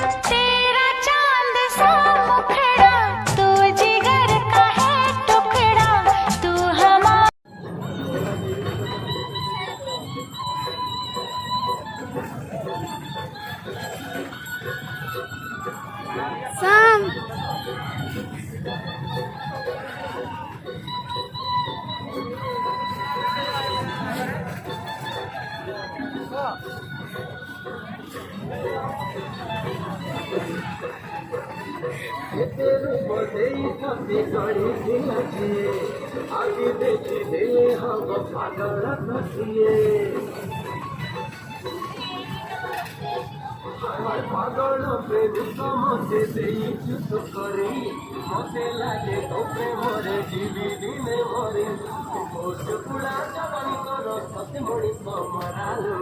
तेरा चांद सा मुखड़ा, तू जिगर का है टुकड़ा, तू हमारा। Sam. आगे देखिए हम पागल नसिए पागल प्रेम समझे चुप करे मते लागे तो प्रेमरे जीवी दिने मरे मोट पुड़ा जवन कर सत्य मणि समरालो